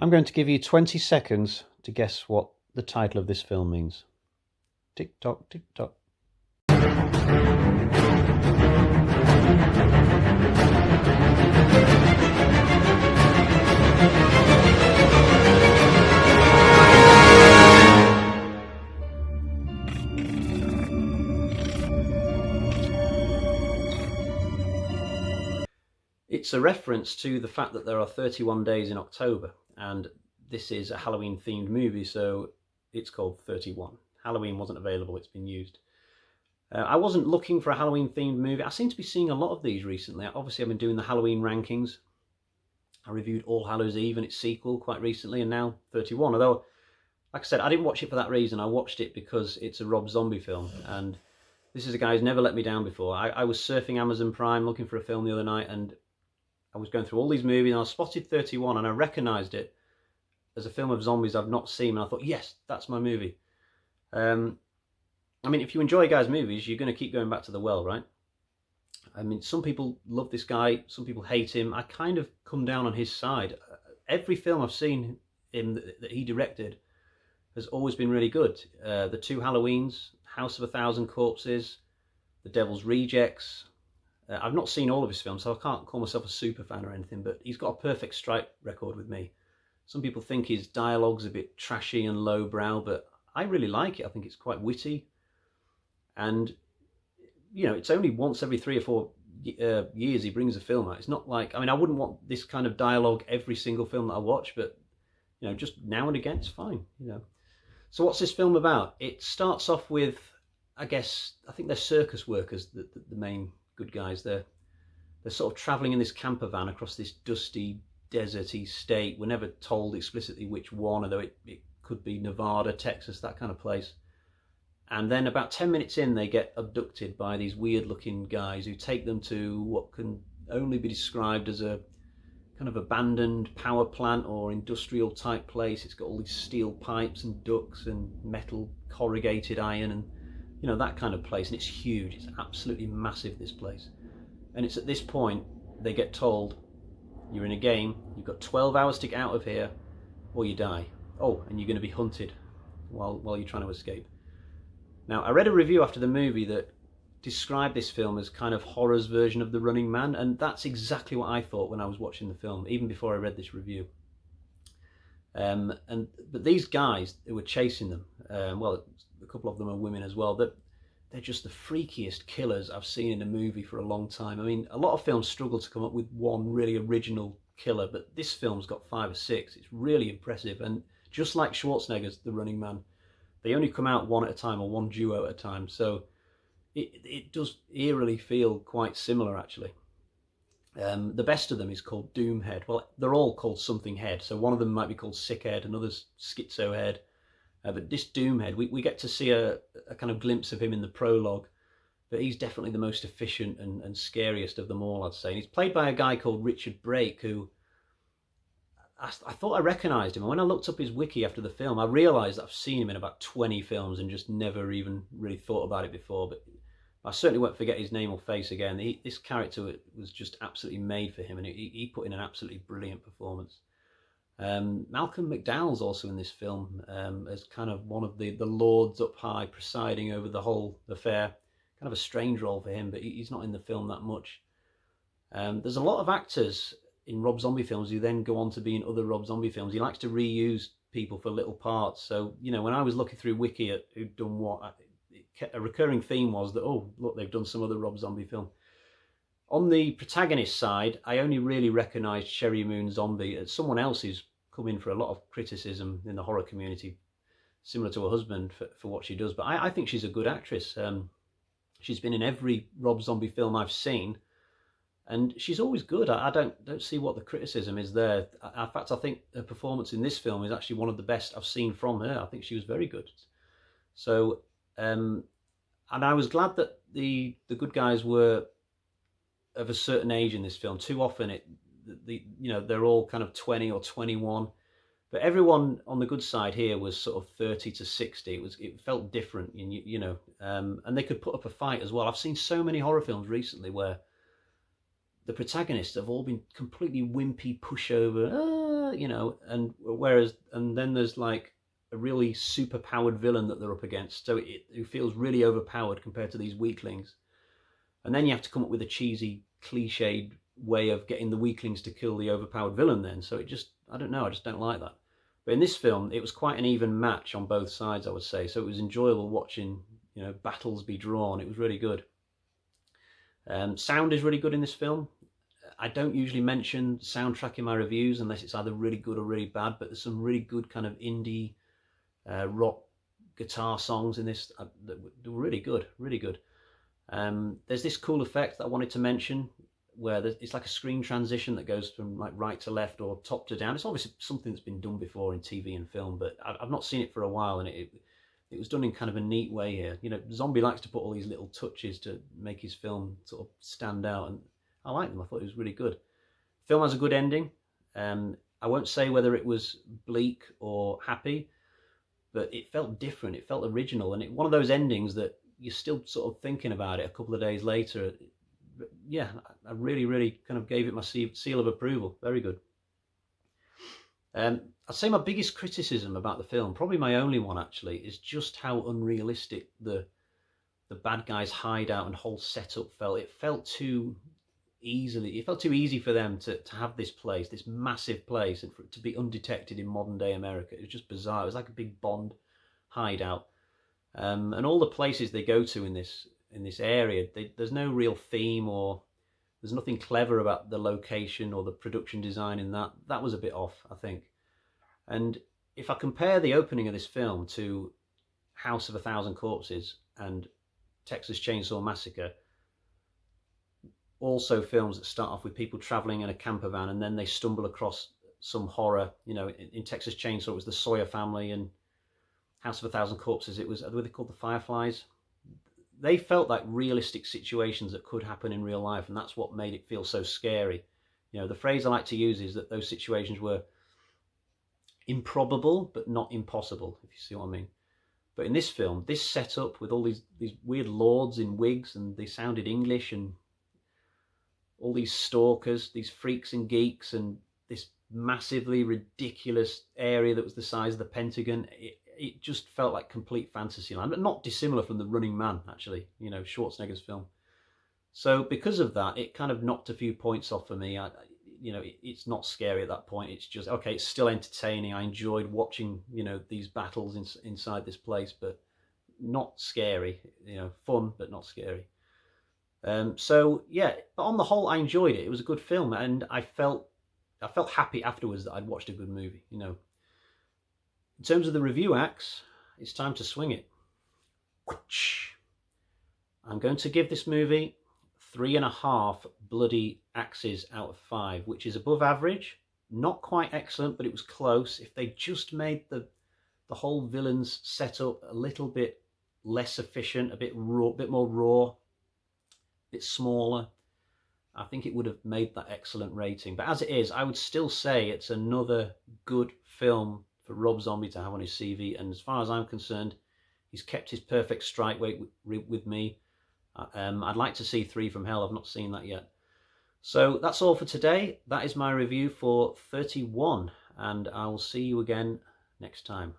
I'm going to give you 20 seconds to guess what the title of this film means. Tick tock, tick tock. It's a reference to the fact that there are 31 days in October, and this is a Halloween-themed movie, so it's called 31. Halloween wasn't available, it's been used. I wasn't looking for a Halloween-themed movie. I seem to be seeing a lot of these recently. Obviously, I've been doing the Halloween rankings. I reviewed All Hallows Eve and its sequel quite recently, and now 31. Although, like I said, I didn't watch it for that reason. I watched it because it's a Rob Zombie film, and this is a guy who's never let me down before. I was surfing Amazon Prime looking for a film the other night, and I was going through all these movies, and I spotted 31, and I recognised it as a film of zombies I've not seen, and I thought, yes, that's my movie. I mean, if you enjoy guys' movies, you're going to keep going back to the well, right? I mean, some people love this guy, some people hate him. I kind of come down on his side. Every film I've seen him that he directed has always been really good. The two Halloweens, House of a Thousand Corpses, The Devil's Rejects. I've not seen all of his films, so I can't call myself a super fan or anything, but he's got a perfect strike record with me. Some people think his dialogue's a bit trashy and lowbrow, but I really like it. I think it's quite witty. And, you know, it's only once every 3 or 4 years he brings a film out. It's not like, I mean, I wouldn't want this kind of dialogue every single film that I watch, but, you know, just now and again, it's fine, you know. So what's this film about? It starts off with, I think they're circus workers, the main good guys. They're sort of travelling in this camper van across this dusty, deserty state. We're never told explicitly which one, although it could be Nevada, Texas, that kind of place. And then about 10 minutes in, they get abducted by these weird-looking guys who take them to what can only be described as a kind of abandoned power plant or industrial-type place. It's got all these steel pipes and ducts and metal corrugated iron and, you know, that kind of place. And it's huge. It's absolutely massive, this place. And it's at this point they get told, you're in a game, you've got 12 hours to get out of here or you die. Oh, and you're going to be hunted while you're trying to escape. Now, I read a review after the movie that described this film as kind of horror's version of The Running Man, and that's exactly what I thought when I was watching the film, even before I read this review. But these guys who were chasing them, well, a couple of them are women as well, they're just the freakiest killers I've seen in a movie for a long time. I mean, a lot of films struggle to come up with one really original killer, but this film's got 5 or 6. It's really impressive, and just like Schwarzenegger's The Running Man, they only come out one at a time, or one duo at a time, so it does eerily feel quite similar, actually. The best of them is called Doomhead. Well, they're all called something head, so one of them might be called Sickhead, another's Schizo Head. But this Doomhead, we get to see a kind of glimpse of him in the prologue, but he's definitely the most efficient and scariest of them all, I'd say. And he's played by a guy called Richard Brake, who I thought I recognised him. And when I looked up his wiki after the film, I realised that I've seen him in about 20 films and just never even really thought about it before. But I certainly won't forget his name or face again. This character was just absolutely made for him, and he put in an absolutely brilliant performance. Malcolm McDowell's also in this film as kind of one of the lords up high, presiding over the whole affair. Kind of a strange role for him, but he's not in the film that much. There's a lot of actors in Rob Zombie films who then go on to be in other Rob Zombie films. He likes to reuse people for little parts. So, you know, when I was looking through Wiki at who'd done what, a recurring theme was that, oh, look, they've done some other Rob Zombie film. On the protagonist side, I only really recognised Sherry Moon Zombie as someone else who's come in for a lot of criticism in the horror community, similar to her husband for what she does. But I think she's a good actress. She's been in every Rob Zombie film I've seen, and she's always good. I don't see what the criticism is there. In fact, I think her performance in this film is actually one of the best I've seen from her. I think she was very good. So, and I was glad that the good guys were of a certain age in this film. Too often, you know, they're all kind of 20 or 21, but everyone on the good side here was sort of 30 to 60. It felt different, you know, and they could put up a fight as well. I've seen so many horror films recently where the protagonists have all been completely wimpy pushover. you know, and then there's like a really super powered villain that they're up against, so it feels really overpowered compared to these weaklings. And then you have to come up with a cheesy, cliched way of getting the weaklings to kill the overpowered villain then. So it just, I don't know, I just don't like that. But in this film, it was quite an even match on both sides, I would say. So it was enjoyable watching, you know, battles be drawn. It was really good. Sound is really good in this film. I don't usually mention soundtrack in my reviews unless it's either really good or really bad, but there's some really good kind of indie rock guitar songs in this that were really good, really good. There's this cool effect that I wanted to mention where it's like a screen transition that goes from like right to left or top to down. It's obviously something that's been done before in TV and film, but I've not seen it for a while, and it was done in kind of a neat way here. You know, Zombie likes to put all these little touches to make his film sort of stand out, and I like them. I thought it was really good. The film has a good ending. I won't say whether it was bleak or happy, but it felt different. It felt original, and one of those endings that you're still sort of thinking about it a couple of days later. Yeah, I really, really kind of gave it my seal of approval. Very good. I'd say my biggest criticism about the film, probably my only one actually, is just how unrealistic the bad guys' hideout and whole setup felt. It felt too easy for them to have this place, this massive place, and for it to be undetected in modern day America. It was just bizarre. It was like a big Bond hideout. And all the places they go to in this area, there's no real theme, or there's nothing clever about the location or the production design in that. That was a bit off, I think. And if I compare the opening of this film to House of a Thousand Corpses and Texas Chainsaw Massacre, also films that start off with people traveling in a camper van and then they stumble across some horror. You know, in Texas Chainsaw it was the Sawyer family, and House of a Thousand Corpses, it was, what are they called, the Fireflies? They felt like realistic situations that could happen in real life, and that's what made it feel so scary. You know, the phrase I like to use is that those situations were improbable, but not impossible, if you see what I mean. But in this film, this setup with all these weird lords in wigs, and they sounded English, and all these stalkers, these freaks and geeks, and this massively ridiculous area that was the size of the Pentagon, it just felt like complete fantasy land, but not dissimilar from The Running Man, actually, you know, Schwarzenegger's film. So because of that, it kind of knocked a few points off for me. You know, it's not scary at that point. It's just, okay, it's still entertaining. I enjoyed watching, you know, these battles inside this place, but not scary. You know, fun, but not scary. So yeah, but on the whole, I enjoyed it. It was a good film, and I felt happy afterwards that I'd watched a good movie, you know. In terms of the review axe, it's time to swing it. I'm going to give this movie 3.5 bloody axes out of 5, which is above average. Not quite excellent, but it was close. If they just made the whole villain's setup a little bit less efficient, a bit more raw, a bit smaller, I think it would have made that excellent rating. But as it is, I would still say it's another good film for Rob Zombie to have on his CV, and as far as I'm concerned, he's kept his perfect strike weight with me. I'd like to see 3 from Hell. I've not seen that yet. So that's all for today. That is my review for 31, and I'll see you again next time.